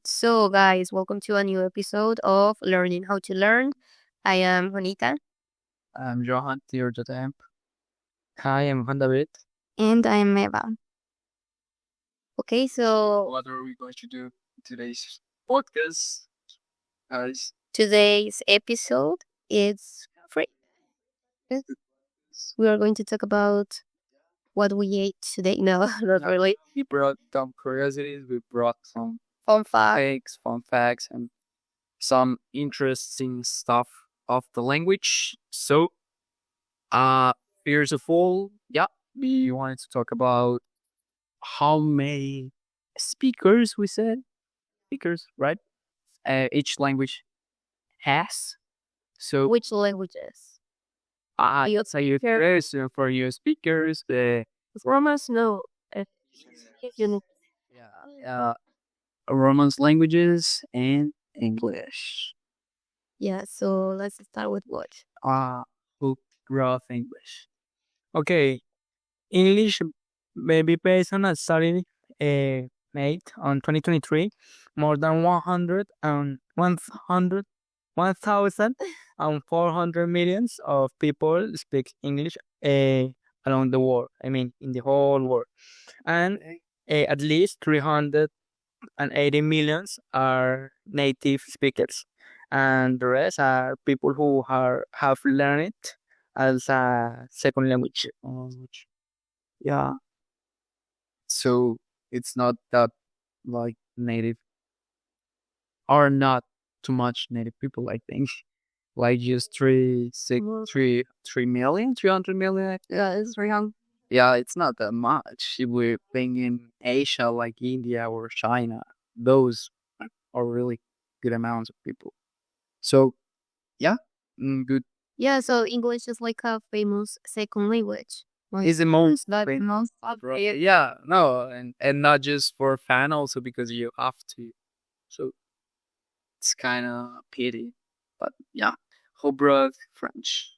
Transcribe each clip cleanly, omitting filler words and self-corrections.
So, guys, welcome to a new episode of Learning How to Learn. I am Juanita. I'm Johan here today. Hi, I'm Juan David. And I am Eva. Okay, so What are we going to do today's podcast, guys? today's episode is free. We are going to talk about what we ate today. No, not No, really. we brought some curiosities. We brought some Fun fact. fun facts, and some interesting stuff of the language. So, uh, first of all, yeah, we wanted to talk about how many speakers we said speakers, right? Each language has. So Which languages? I say a question for you speakers. Romance? No. Uh, you Yeah, Romance languages and English. Yeah, so let's start with what? Book growth English. Okay, English maybe based on a study made on 2023, more than 1,400 millions of people speak English around the world. I mean, in the whole world. And at least 380 millions are native speakers. And the rest are people who have learned it as a second language. Yeah. So it's not that like native or not too much native people, I think. Like just 300 million. Yeah, it's very young. Yeah, it's not that much. If we're thinking Asia like India or China, those are really good amounts of people. So yeah, good. Yeah, so English is like a famous second language. Like, Is the most that famous. most Yeah, no, and not just for fan, also because you have to. So it's kind of pity, but yeah, who brought French?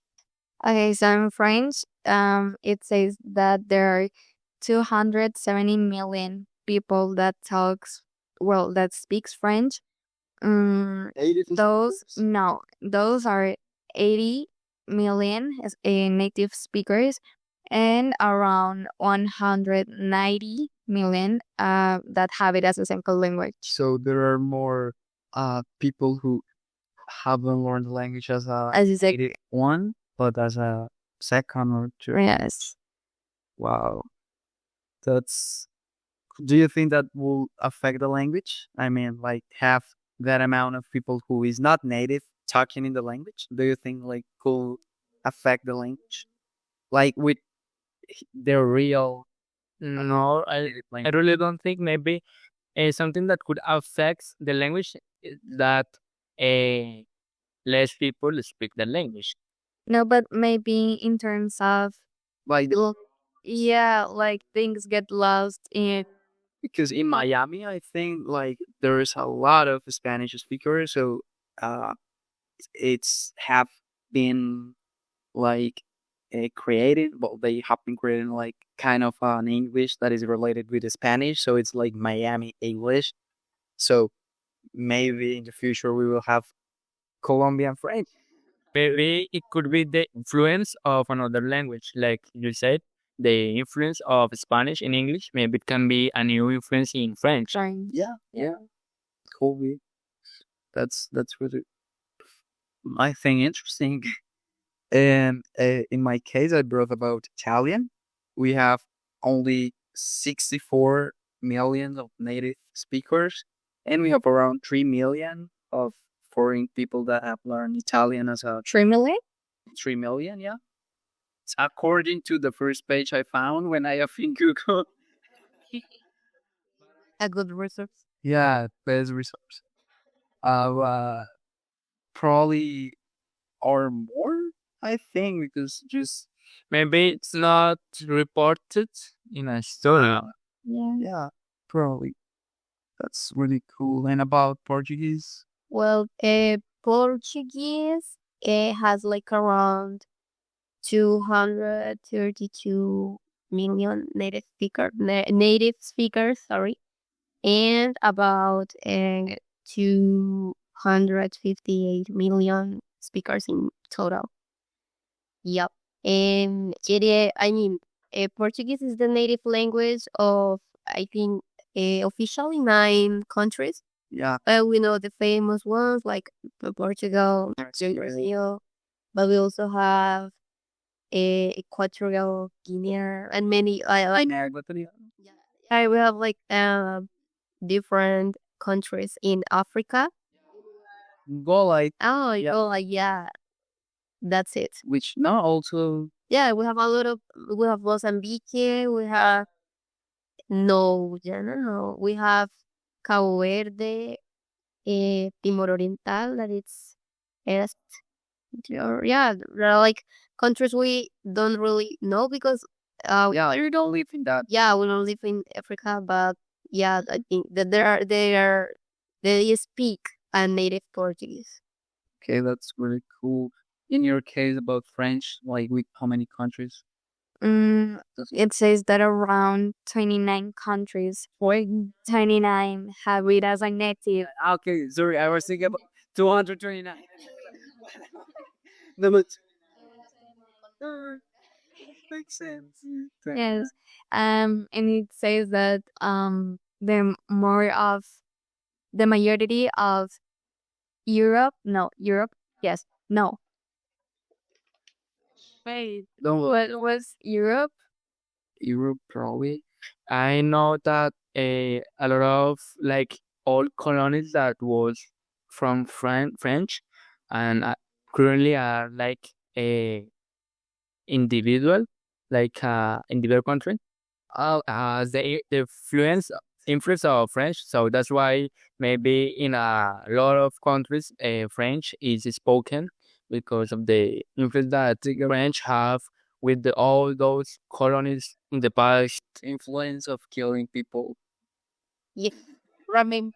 Okay, so in French, it says that there are 270 million people that speaks French. Those are 80 million native speakers and around 190 million that have it as a second language. So there are more people who haven't learned the language as a As you said, native one, but as a second or two. yes. Wow, that's. Do you think that will affect the language? I mean, like have that amount of people who is not native talking in the language. Do you think like could affect the language, like with their real No, native I language? really don't think maybe something that could affect the language is that uh, less people speak the language. No, but maybe in terms of Like yeah, like things get lost in because in Miami, I think like there's a lot of Spanish speakers, so uh, it's have been like created. Well, they have been creating like kind of an English that is related with the Spanish, so it's like Miami English. So maybe in the future we will have Colombian French. Maybe it could be the influence of another language, like you said, the influence of Spanish in English. Maybe it can be a new influence in French. French. Yeah, cool. That's really I think interesting. And in my case, I brought about Italian. We have only 64 million of native speakers, and we have around 3 million of foreign people that have learned Italian as a 3 million? 3 million, yeah. It's according to the first page I found when I have in Google. A good resource. Yeah, best resource. Uh, probably or more, I think, because just Maybe it's not reported in a story. Yeah. yeah, probably. That's really cool. And about Portuguese, Well, Portuguese has like around 232 million native speakers. Sorry, and about 258 million speakers in total. Yep. And I mean, Portuguese is the native language of, I think, officially 9 countries. Yeah. We know the famous ones like Portugal, Brazil, but we also have Equatorial Guinea and many like we have like different countries in Africa. Gola, Oh, Yeah. oh, like yeah, that's it. which now also Yeah, we have a lot of we have Mozambique, we have no, yeah, no, we have Cabo Verde, Timor Oriental, that it's Est, or yeah, there are like countries we don't really know because yeah, you don't live in that. yeah, we don't live in Africa, but yeah, I think that they speak a native Portuguese. Okay, that's really cool. In your case about French, like with how many countries? It says that around 29 countries, 29 have it as a native. Okay, sorry, I was thinking about 229. No, but makes sense. Yes. And it says that the majority of Europe, yes, no. Wait, No, what was Europe? Europe probably. I know that a lot of like old colonies that was from French and currently are like a individual, like individual country. The influence of French, so that's why maybe in a lot of countries, French is spoken because of the influence that the French have with all those colonies in the past. Influence of killing people. Yeah, I mean,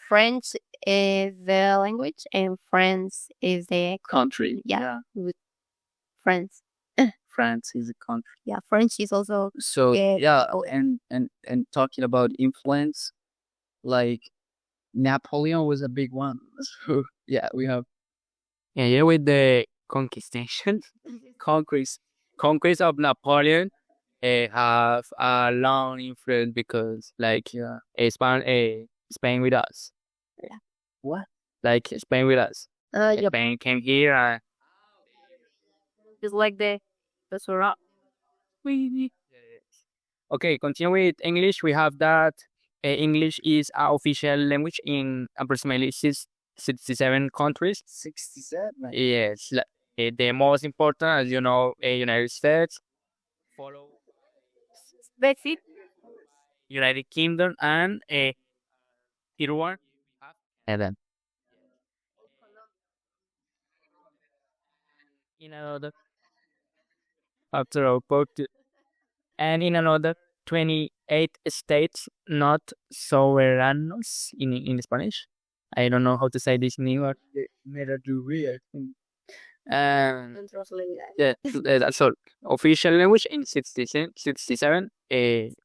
French is the language and France is the Country. yeah, with France. France is a country. Yeah, French is also So Yeah. yeah, and talking about influence, like Napoleon was a big one. So yeah, we have Yeah, with the conquistation, conquest of Napoleon, have a long influence because like Spain with us, what? like Spain with us. yep, Spain came here and it's like the Sora. okay, continue with English. We have that English is our official language in approximately 67 countries. 67. Yes, the most important, as you know, United States, follow That's it. United Kingdom, and tier one. And then in another after our book, and in another 28 states not soberanos in Spanish. I don't know how to say this in English. Neither do we. I think. And Don't translate yeah, that's all. Official language in 67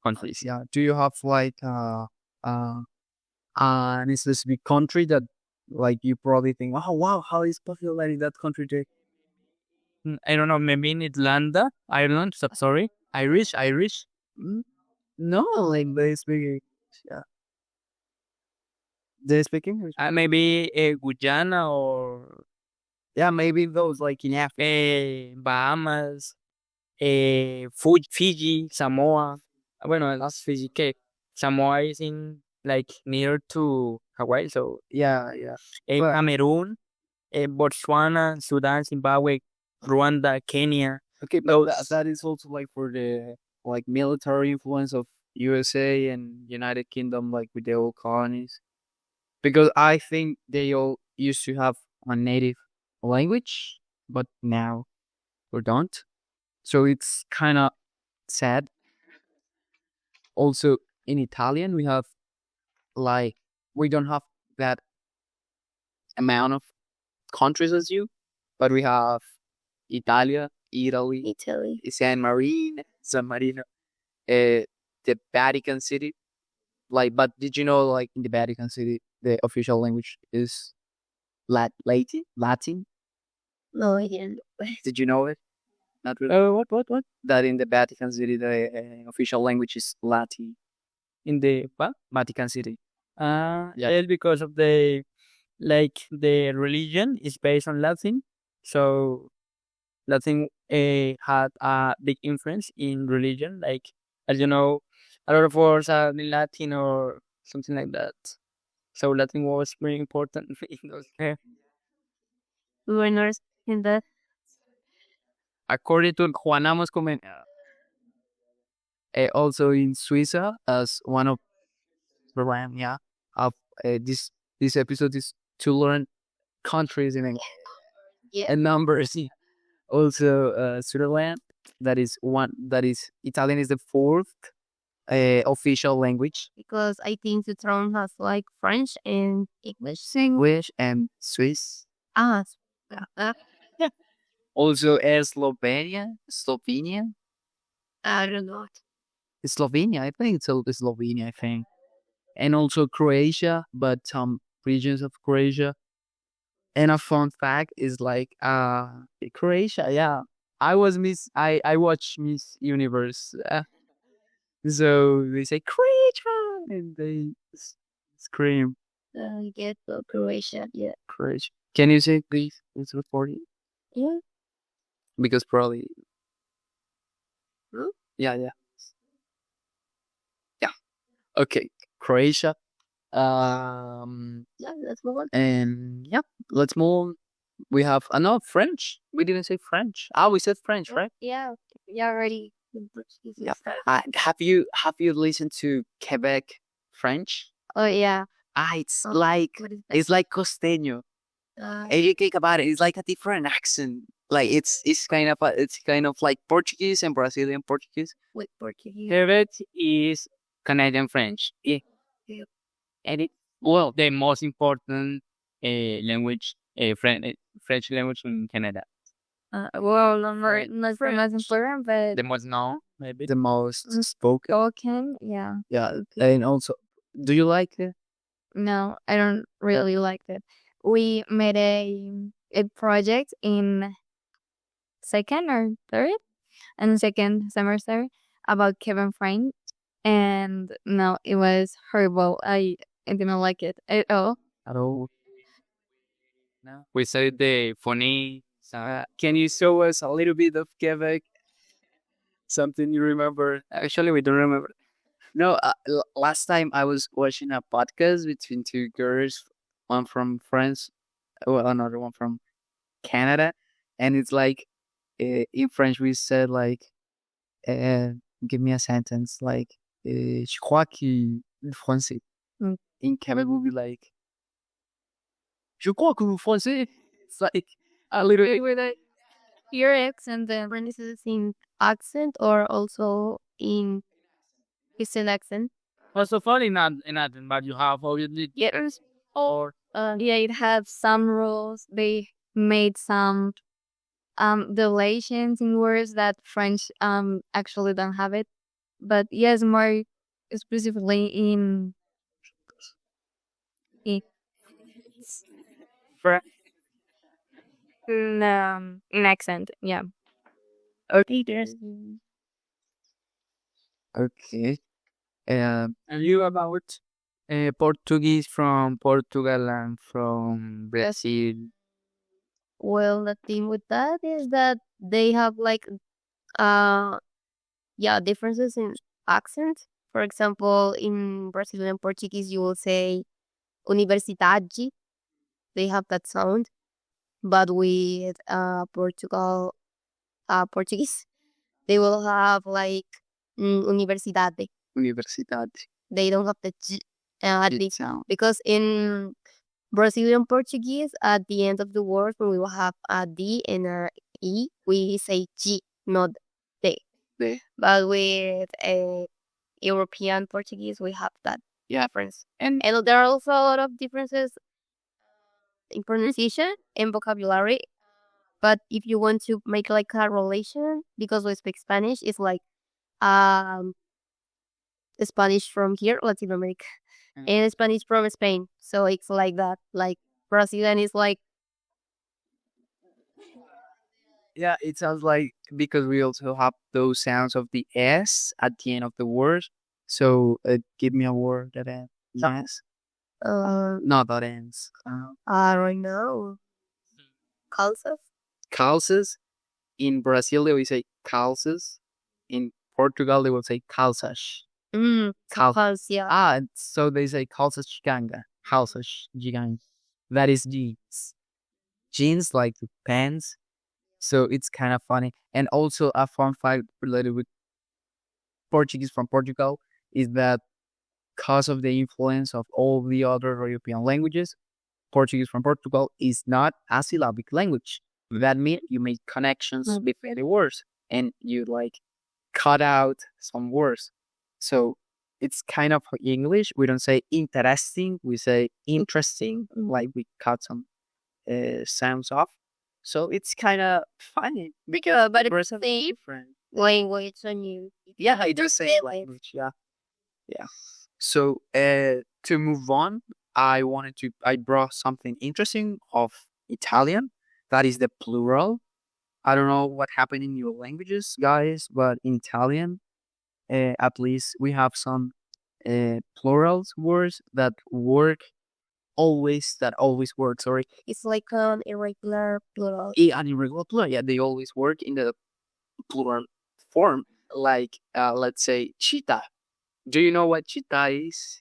countries. Yeah. Do you have like a specific country that like you probably think, oh wow, how is possible that in that country they I don't know, maybe in Atlanta, Ireland, sorry. Irish. Mm, no, like they speak English, yeah. They speak English. Maybe Guyana or Yeah, maybe those like in Africa. Bahamas, Fiji, Samoa. Bueno, that's Fiji. Que Samoa is in like near to Hawaii, so Yeah, yeah. But- Cameroon, Botswana, Sudan, Zimbabwe, Rwanda, Kenya. Okay, but that is also like for the like military influence of USA and United Kingdom, like with the old colonies. Because I think they all used to have a native language, but now we don't. So it's kind of sad. Also, in Italian, we have like we don't have that amount of countries as you, but we have Italy, Italy. San Marino, the Vatican City, Like, but did you know, like, in the Vatican City, the official language is Latin? Latin? No, I didn't. Did you know it? Not really. What? That in the Vatican City, the official language is Latin. In the what? Vatican City. Yeah. It's because of the religion is based on Latin, so Latin had a big influence in religion. Like, as you know, a lot of words are in Latin or something like that. So Latin was very important in those. We were not in that. According to Juan Amos also in Suiza, as one of the yeah, of this episode is to learn countries in English Yeah. and numbers. Also, Switzerland, that is Italian is the fourth official language. Because I think the throne has like French and English. English and Swiss. Ah, Also, Slovenia. I don't know. Slovenia, I think it's Slovenia, I think. And also Croatia, but some regions of Croatia. And a fun fact is like Croatia, yeah. I watched Miss Universe. So they say Croatia and they scream Get to Croatia. Yeah. Croatia. Can you say please? It's recording. Yeah. Because probably Huh? yeah. Okay. Croatia. Yeah, that's more. And yeah, let's move on. We have French. We didn't say French. We said French, right? Yeah. Yeah, already. Yeah. Have you listened to Quebec French? Oh yeah. It's Oh, like What is that? it's like costeño. If you think about it, it's like a different accent. Like it's kind of like Portuguese and Brazilian Portuguese. With Portuguese. Quebec is Canadian French. Yeah. Yeah. And the most important language, French language in Canada. Well, not the most important, but The most known, maybe. The most spoken. spoken, yeah. Yeah, and also, do you like it? No, I don't really like it. We made a project in second or third and second semester about Kevin French, and no, it was horrible. I didn't like it at all. At all? No. We said the funny. Can you show us a little bit of Quebec? Something you remember? Actually, we don't remember. No, last time I was watching a podcast between two girls, one from France, well, another one from Canada, and it's like in French we said like, give me a sentence like, je crois que le français. Mm. In Quebec would be like, je crois que le français. It's like a little. With your accent, then This is in accent or also in Christian accent. First of all, in Athens, but you have obviously yes, or yeah, it had some rules. They made some deletions in words that French actually don't have it. But yes, more specifically in accent, yeah. Okay. There's Okay. and you about Portuguese from Portugal and from Brazil. Well, the thing with that is that they have like differences in accent. For example, in Brazilian Portuguese you will say universidade. They have that sound. But with Portuguese, they will have like universidade. Universidad. They don't have the G at the sound. because in Brazilian Portuguese, at the end of the word, when we will have a D and a E, we say G, not D. D. But with European Portuguese, we have that difference. And there are also a lot of differences in pronunciation and vocabulary. But if you want to make like a relation, because we speak Spanish, it's like Spanish from here, Latin America, and Spanish from Spain. So it's like that. Like Brazilian is like Yeah, it sounds like because we also have those sounds of the S at the end of the word. So give me a word that ends. Yes. No, that ends. I don't know. Calzas. Calças. In Brazil, they will say calças. In Portugal, they will say calças. Cal- Yeah. So they say calças giganga. Calças giganga. That is jeans. Jeans like the pants. So it's kind of funny. And also a fun fact related with Portuguese from Portugal is that because of the influence of all the other European languages, Portuguese from Portugal is not a syllabic language. That means you make connections between the words and you like cut out some words. So it's kind of English. We don't say interesting, we say interesting, like we cut some sounds off. So it's kind of funny because But it's Brazil is same different. language and you. Yeah, I do say Really? language. Yeah, yeah. So to move on, I brought something interesting of Italian. That is the plural. I don't know what happened in your languages, guys, but in Italian, at least we have some plurals words that work always. That always work. Sorry, It's like an irregular plural. an irregular plural. Yeah, they always work in the plural form. Like let's say cheetah. Do you know what cheetah is?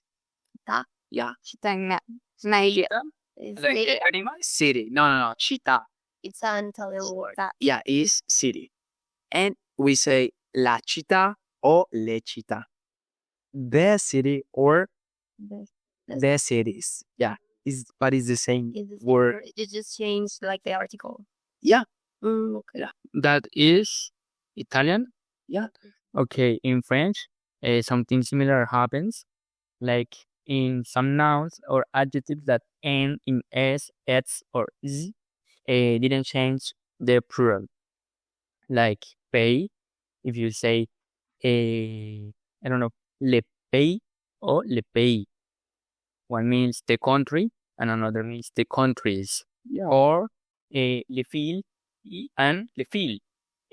Cheetah? Yeah. Chitang na Cheetah? It's, The animal? City. No. Cheetah. it's an Italian word. Yeah, is city. And we say la città or le città. The city or the cities. Yeah. But it's the same word. You just change like the article. Yeah. Okay. That is Italian. Yeah. Okay, in French, something similar happens. Like in some nouns or adjectives that end in s, ets, or z, didn't change the plural. Like pay, if you say, I don't know, le pays or le pays. One means the country and another means the countries. Yeah. Or le fil and le fil.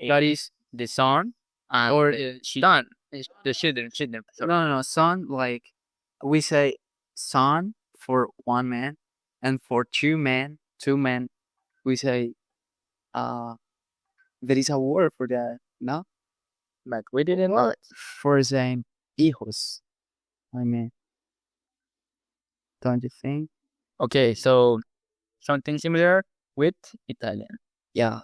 That is the son and or son, the children. No. Son, like we say son for one man, and for two men, we say there is a word for that, no? But we didn't know. For saying hijos. I mean, don't you think? Okay, so something similar with Italian. Yeah.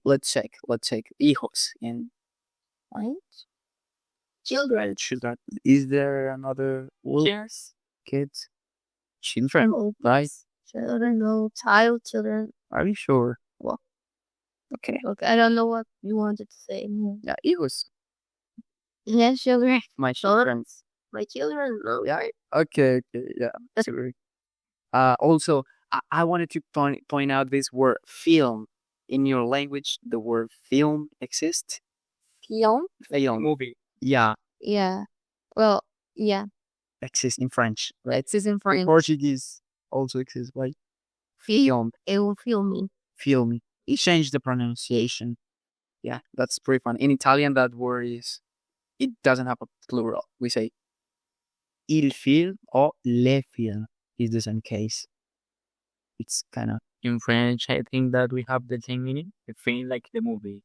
Let's check. Hijos and Right? Children. children. Is there another word? Yes. Kids? Children, Oh, right? Children, no. Child, children. Are you sure? Well, okay. Okay, I don't know what you wanted to say. Yeah, hijos. Yes, children. My children. My children, no. Yeah. Okay. Yeah. Sorry. Also, I wanted to point out this word film. In your language, the word film exists. Film? Film. Movie. Yeah, Yeah. Well, yeah. exists in French, right? It's in French. Portuguese also exists, right? Film. Film. Filming. Film. It changed the pronunciation. Yeah, that's pretty fun. In Italian, that word is, it doesn't have a plural. We say il film or le film is the same case. It's kind of, In French, I think that we have the same meaning. The film like the movie.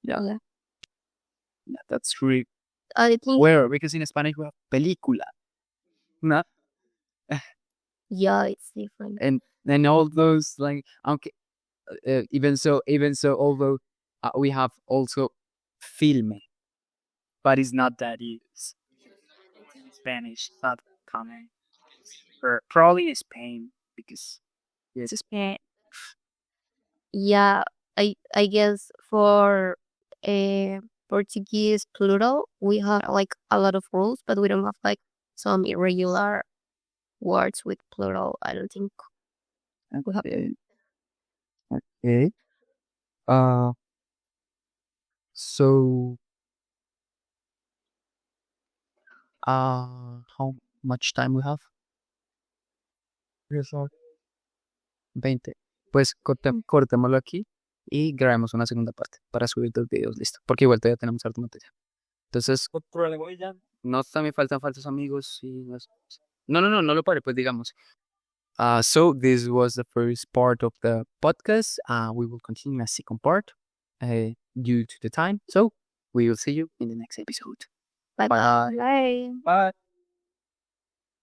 yeah, that's really I think, weird because in Spanish we have película. No? yeah, it's different. And all those like okay, even so, although we have also filme, but it's not that used in Spanish. It's not common. Or probably Spain because it's Spain. Yeah, I guess for Portuguese plural, we have like a lot of rules, but we don't have like some irregular words with plural. I don't think we have. Okay. Okay. Uh. So How much time we have? 20. Pues cortémoslo aquí y grabemos una segunda parte para subir 2 videos, listo. Porque igual todavía tenemos harto material. Entonces, no también faltan falsos amigos y no lo pare, pues digamos. So this was the first part of the podcast. We will continue a second part due to the time. So we will see you in the next episode. Bye. Bye. Bye. Bye.